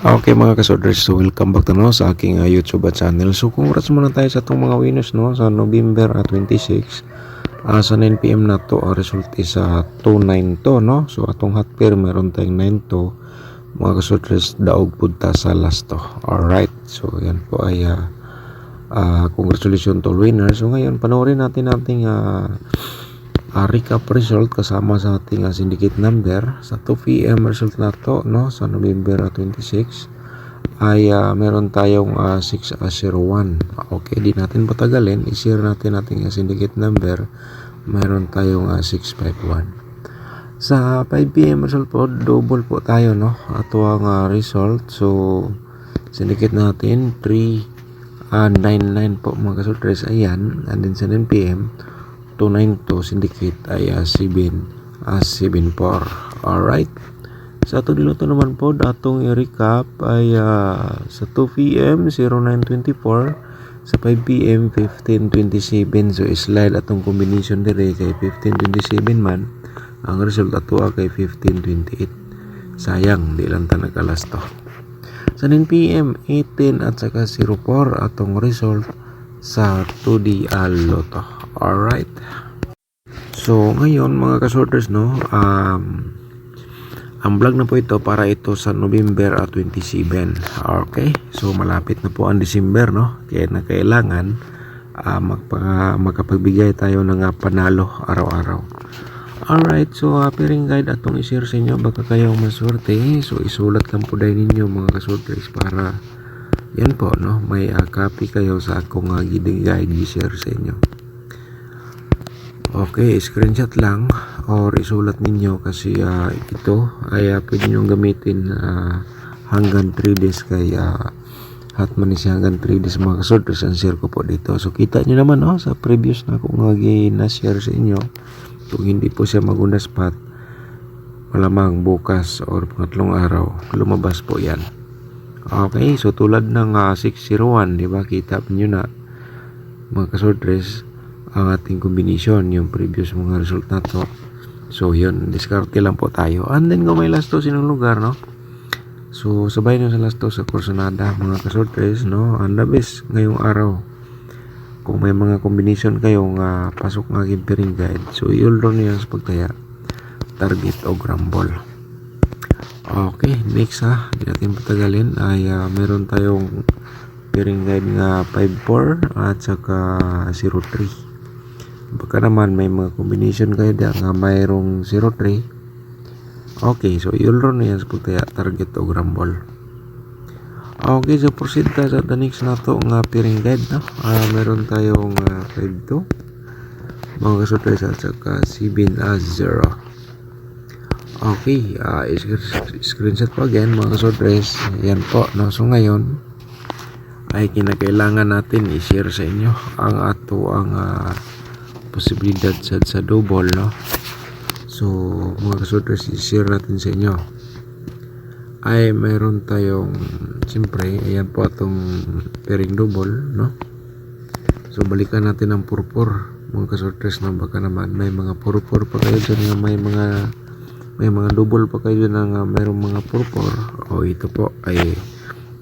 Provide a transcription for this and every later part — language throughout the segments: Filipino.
Okay mga kasoders, so welcome back to sa aking YouTube channel. So congrats muna tayo sa itong mga winners sa November 26. Sa 9 PM na to, ang result is 2-9 to So atong hot pair meron tayong 9 to. Mga kasoders, daog punta sa last to. Alright, so yan po ay congratulations to winners. So ngayon panoorin natin recap result kasama sa ating syndicate number sa 2 PM result na to sa November 26 ay meron tayong 601. Okay, di natin patagalin, i-share natin ating syndicate number. Meron tayong 651. Sa 5 PM result po, double po tayo ato ang result. So syndicate natin 399 po mga kasultres, ayan. And then sa 9 PM 292 syndicate ay 774. Alright, sa ito niluto naman po datong i-recap ay sa 2 PM 0924, sa 5 PM 1527. So slide atong combination dire kay 1527 man, ang result ato kay 1528. Sayang di lang ta nakalas to. Sa 9 PM 18 at saka 04 atong result sa 2D Lotto. Alright, so ngayon mga kasorters ang vlog na po ito para ito sa November 27. Okay, so malapit na po ang December kaya na kailangan makapagbigay tayo ng panalo araw-araw. Alright, so pairing guide atong i-share sa inyo, baka kayo maswerte. So isulat lang po dahil ninyo mga kasorters para yan po may copy kayo sa akong guide i-share sa inyo. Okay, screenshot lang or isulat ninyo kasi ito ay pwede nyo gamitin hanggang 3 days kaya hot man siya hanggang 3 days mga kasorters ang share ko po dito. So kita nyo naman sa previous na akong na-share sa inyo, kung hindi po siya maguna spot, malamang bukas or pangatlong araw lumabas po yan. Okay, so tulad ng 601, diba kita nyo na mga kasorters ang ating combination, yung previous mga result na to. So yun, discarte lang po tayo. And then kung may last to sinong lugar so sabay nyo sa last to sa Corsonada mga kasorters ang the best ngayong araw. Kung may mga combination kayong pasok ng aking pairing guide, so i-roll nyo sa pagtaya, target o grumble. Okay, next hindi natin patagalin ay meron tayong pairing guide nga 5-4 at saka 0-3. Baka naman may mga combination kayo nga mayroong 0-3. Okay, so i-roll na yan sa pagtaya, target o grumble. Okay, so proceed ka sa the next na to nga pairing guide meron tayong 5-2 mga kasorters at saka 7-0. Okay, screenshot po again mga kasorters. Yan po so ngayon ay kinakailangan natin i-share sa inyo ang ato ang posibilidad sa double so mga kasorters, i-share natin sa inyo ay mayroon tayong siyempre ayan po atong pairing double so balikan natin ang purpur mga kasorters baka naman may mga purpur pa kayo dyan may mga double pa kayo dyan mayroong mga purpur o ito po ay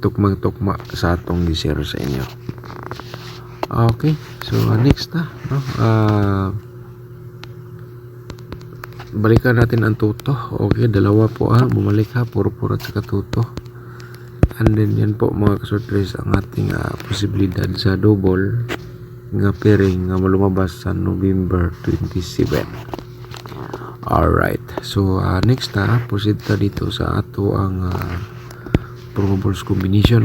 tukmang-tukma sa atong i-share sa inyo. Okay, so next balikan natin ang tuto. Okay, dalawa po bumalik purpur at saka tuto. And then yan po mga kasorters ang ating posibilidad sa double nga pairing nga malumabas sa November 27. Alright, so next proceed ta dito sa ato ang probables combination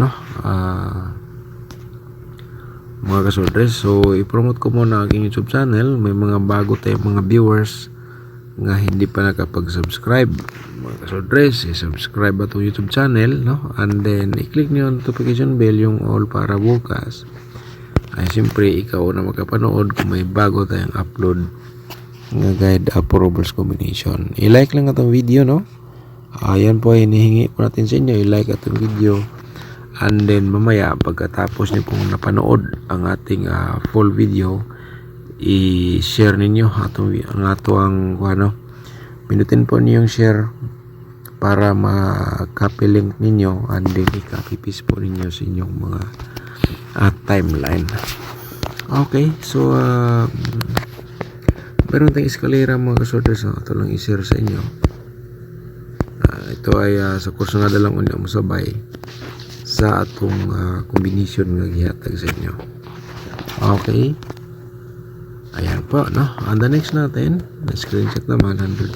mga kasorters. So i-promote ko muna ang aking YouTube channel. May mga bago tayong mga viewers nga hindi pa nakapag-subscribe mga kasorters, i-subscribe atong YouTube channel and then i-click nyo ang notification bell, yung all, para bukas ay siyempre ikaw na makapanood kung may bago tayong upload nga guide probables combination. I-like lang atong video ayan po, hinihingi po natin sa inyo i-like atong video. And then mamaya pagkatapos niyo pong napanood ang ating full video, i-share ninyo ang pinutin po niyo yung share para ma-copy link ninyo and then i-copy paste po ninyo sa inyong mga timeline. Okay, so meron tayong eskalera mga kasorters, ito lang i-share sa inyo. Ito ay sa kurso nga dalang unya mo sabay sa atong combination nga gihatag sa inyo. Okay, ayan po, no? And the next natin, na screenshot naman 100%.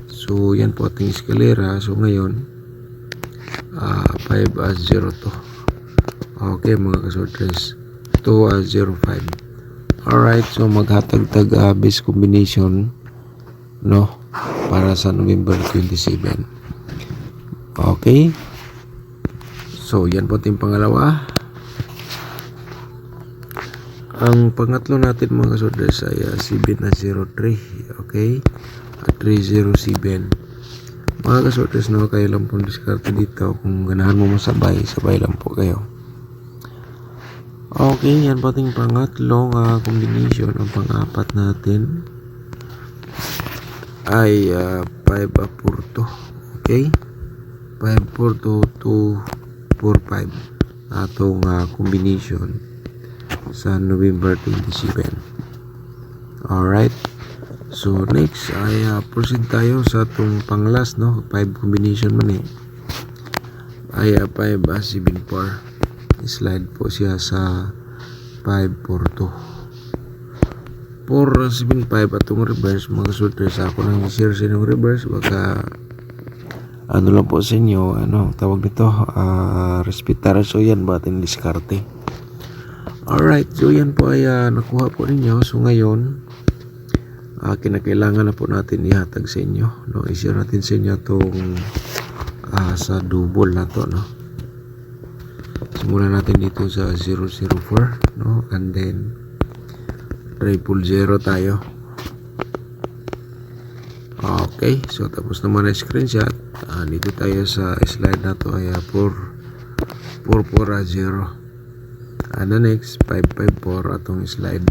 So yan po ating eskalera. So ngayon 5 as 0 to. Okay mga kasorters, 2 as 05. Alright, so maghatag-tag base combination, no, para sa November 27. Okay, so yan po ating pangalawa. Ang pangatlo natin mga kasorters ay 7-03. Okay, at 307. Mga kasorters, no, kayo lang pong diskarte dito. Kung ganahan mo masabay, sabay lang po kayo. Okay, yan po ating pangatlong combination. Ang pang-apat natin ay 5-4-2. Okay, 5-4-2-2-4-5 atong combination sa November 27. Alright, so next ay proceed tayo sa atong pang-last, no, 5 combination man ay 5-7-4. Slide po siya sa 5-4-2 4-7-5 atong reverse mga kasorters. Ako nang i-share sa inyong reverse, baka ano lang po sa inyo, ano tawag nito, respetar. So yan ba ating diskarte. Alright, so yan po ay nakuha po ninyo. So ngayon kinakailangan na po natin ihatag sa inyo, no, i-share natin sa inyo itong sa double na to, no. Simulan natin dito sa 004, no, and then 000 tayo. Okay, so tapos naman na screenshot. Dito tayo sa slide na to ay 440. And the next 554 atong slide.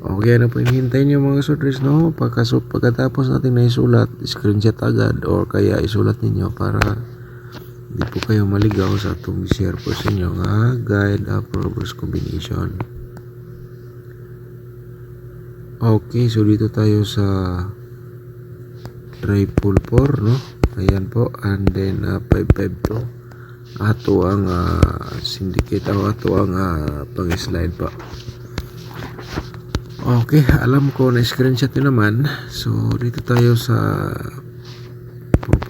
Okay, ano po yung hintay nyo mga kasorters, no? Pagkatapos natin na isulat, screenshot agad or kaya isulat ninyo para hindi po kayo maligaw sa atong share po sa inyo nga guide reverse combination. Okay, so dito tayo sa 444, no? Ayan po, and then 552 ato ang syndicate o ato ang pang-slide po. Okay, alam ko na screenshot nyo naman. So dito tayo sa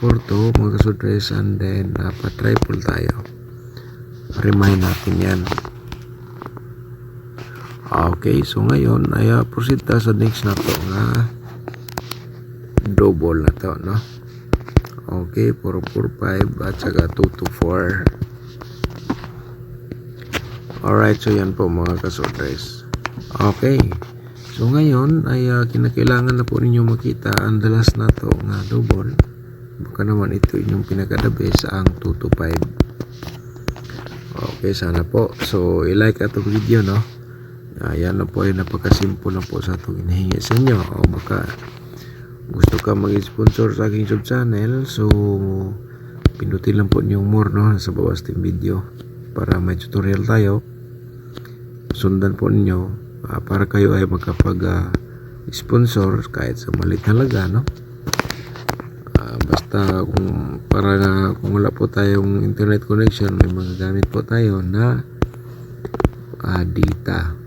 442 mga kasorters, and then pa-triple tayo. Remind natin yan. Okay, so ngayon ay proceed tayo sa next na to nga double na to, no? Okay, 445 at saka 224. Alright, so yan po mga kasorters. Okay, so ngayon ay kinakailangan na po ninyo makita ang dalas na to nga double. Baka naman ito inyong pinaka-the best ang 225. Okay, sana po. So i-like atong video, no? Yan na po ay napakasimple na po sa itong hinahingi sa inyo. O baka gusto ka mag-sponsor sa aking YouTube channel, so pindutin lang po niyong more, no, sa bawas ng video para may tutorial tayo. Sundan po ninyo para kayo ay makapag-sponsor kahit sa maliit na halaga, no? Basta kung wala po tayong internet connection, may magagamit po tayo na data.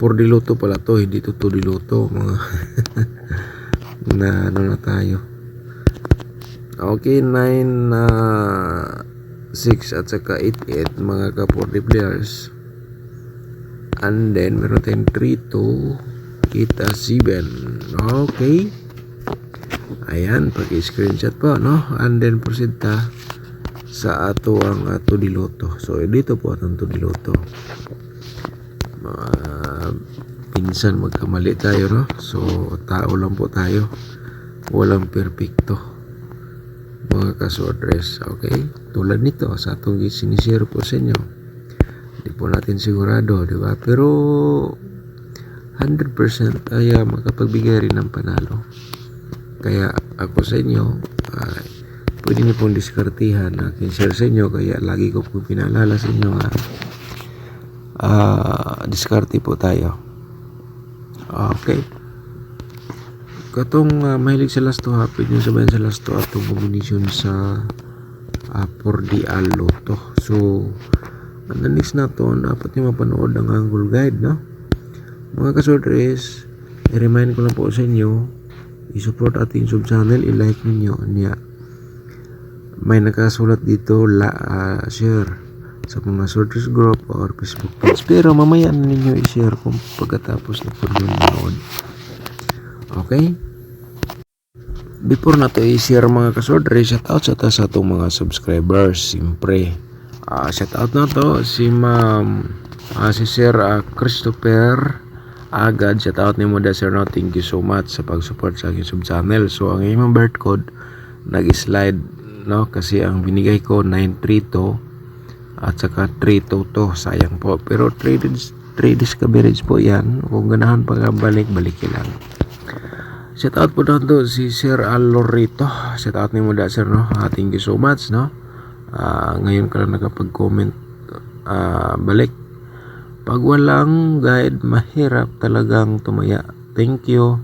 For diluto pala to, hindi to diluto mga na ano na tayo. Okay, 9 6 at saka 8 mga ka-40 players, and then meron tayong 3 2 kita 7. Okay, ayan, pag-screenshot po, no, and then proceed ta sa ato ang ato diluto. So dito po atong to diluto. Pinsan magkamali tayo, no? So tao lang po tayo, walang perfecto mga kasorters. Okay, tulad nito sa atong sinishare po sa inyo, hindi po natin sigurado, di ba? Pero 100% ay makapagbigay rin ng panalo. Kaya ako sa inyo ay pwede niyo pong diskartihan na share sa inyo, kaya lagi ko pong pinaalala sa inyo nga diskarte po tayo. Okay, katong mahilig sa last 2 pwede nyo sabayan sa last 2 atong combination sa 4D Loto. So ang next na to, dapat nyo mapanood ang angle guide, no? Mga kasordres, i-remind ko lang po sa inyo, i-support ating sub channel, i-like ninyo niya. May nakasulat dito share sa mga sorters group or Facebook page, pero mamaya na ninyo i-share kung pagkatapos na po nyo manood. Okay, before na to i-share mga kasordres, shout out sa atong mga subscribers. Siyempre shout out na to si ma'am si Sir Christopher Agad. Shout out ni mo da sir, no? Thank you so much sa pag-support sa aking sub channel. So ang imong birth code nag-slide, no, kasi ang binigay ko 932 at saka 322, sayang po, pero 3 days coverage po yan. Kung ganahan pagkabalik, balik lang. Shout out po doon to si Sir Alorito. Shout out ni mo da sir, no? Thank you so much, no? Ngayon ka lang nakapag-comment, balik. Pag walang guide, mahirap talagang tumaya. Thank you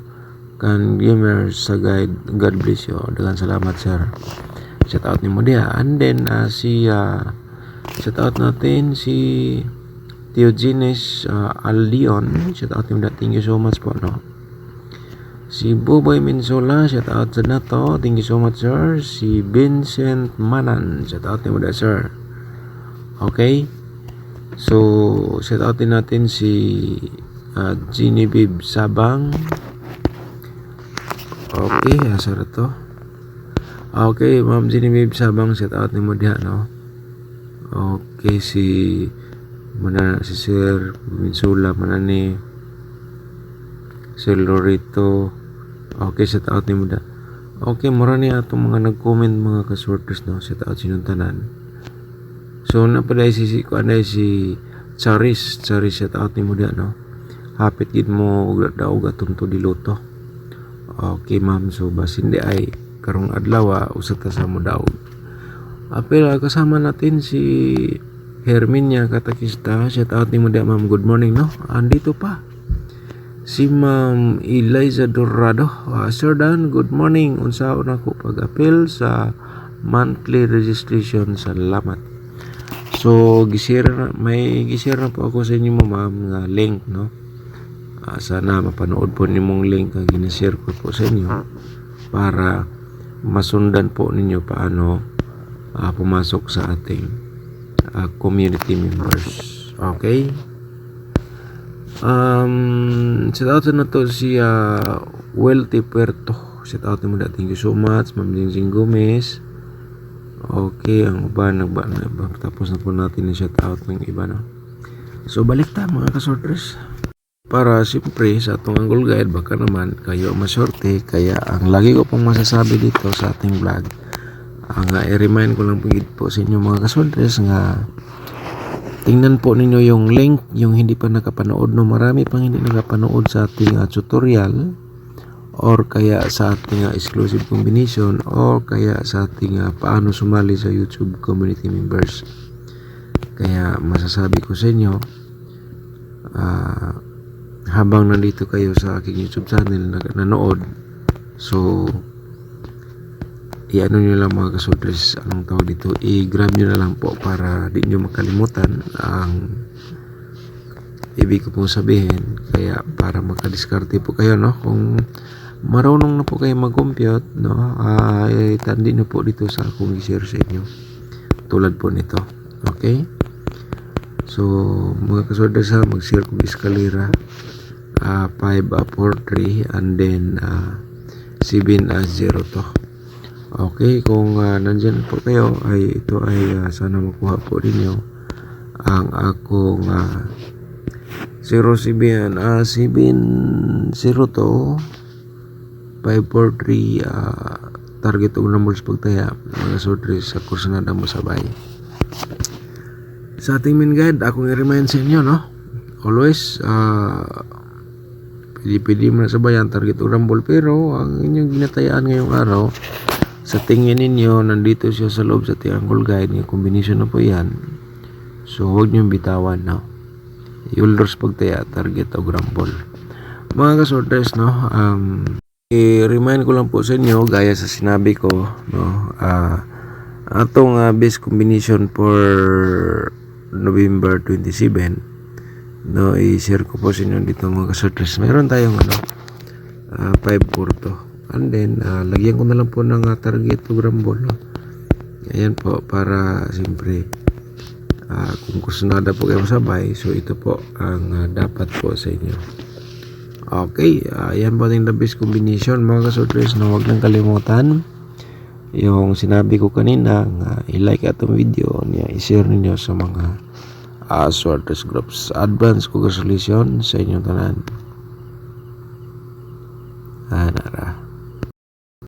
kan gamers sa guide. God bless you. Daghang salamat sir. Shout out ni mo dia. And then shout out natin si Theogenes Aldion. Shout out ni mo dia. Thank you so much po, no? Si Boboy Minsola, shout out sa nato. Thank you so much sir. Si Vincent Manan, shout out ni mo dia sir. Okay, so shout out din natin si Genevieve Sabang. Okay, sir to. Okay, ma'am Genevieve Sabang, shout out ni mo dia, no? Okay, si Sir Minsola Manani, Sir Lorito. Okay, shout out ni mo da. Okay, marami atong mga nag-comment mga kasorters, no? Shout out sinuntanan. So napaday si Charis, shout out ni mo da, no? Hapit gid mo daw gatong to diluto. Okay ma'am, so basin di ay karong adlaw usat ta sa mo daw. Pero kasama natin si Herminia Katakista, shout out ni mo da ma'am, good morning, no? Andito pa si Ma'am Eliza Dorado. Sir Dan, good morning. Unsaon ako pag-appeal sa monthly registration. Salamat. So may gishare na po ako sa inyo ma'am nga link, no? Sana mapanood po nimong link nga ginashare ko po sa inyo para masundan po ninyo paano pumasok sa ating community members. Okay? Shout out na to si Welty Puerto. Shout out mo na, thank you so much Ma'am Jingjing Gomez. Okay, ang iba tapos na po natin yung shout out ng iba, no? So balik ta mga kasorters, para siyempre sa atong angle guide, baka naman kayo masorte. Kaya ang lagi ko pong masasabi dito sa ating vlog, i-remind ko lang po sa inyo mga kasorters nga tingnan po ninyo yung link, yung hindi pa nakapanood, no? Marami pang hindi nakapanood sa ating tutorial, or kaya sa ating exclusive combination, or kaya sa ating paano sumali sa YouTube community members. Kaya masasabi ko sa inyo, habang nandito kayo sa aking YouTube channel nanood, so i-ano nyo lang mga kasodres, anong tawag dito, i-grab nyo na lang po para di nyo makalimutan ang ibig ko pong sabihin. Kaya para makadiskarte po kayo, no? Kung marunong na po kayo mag-compute, no, tandi nyo po dito sa akong i-share sa inyo tulad po nito. Okay, so mga kasodres, mag-share kong eskalera 5 4 3 and then 7 0 to. Okay, kung nandyan po kayo, ay ito ay sana makuha po ninyo ang akong 07 702 543 target og numbers pagtaya mga sorters sa kurso na mo sabay. Sa ating main guide, akong i-remind sa inyo, no? Always pili mo na sabayan target o rumble, pero ang inyong ginatayaan ngayong araw sa tingin ninyo nandito siya sa loob sa triangle guide, yung combination na po yan, so huwag nyo bitawan, no? Yuldors pagtaya target o rumble. Mga kasorters, no, i-remind ko lang po sa inyo gaya sa sinabi ko, no, atong base combination for November 27, no, i-share ko po sa inyo dito mga kasorters. Meron tayong 5 kurto, and then lagyan ko na lang po ng target to rumble, no? Ayan po, para siyempre kung kusunada po kayo sabay, so ito po ang dapat po sa inyo. Okay, ayan po ating the best combination mga kasorters, no? Huwag nang kalimutan yung sinabi ko kanina, i-like atong video niya, i-share ninyo sa mga sorters groups. Advance congratulations sa inyong tanan. Nara.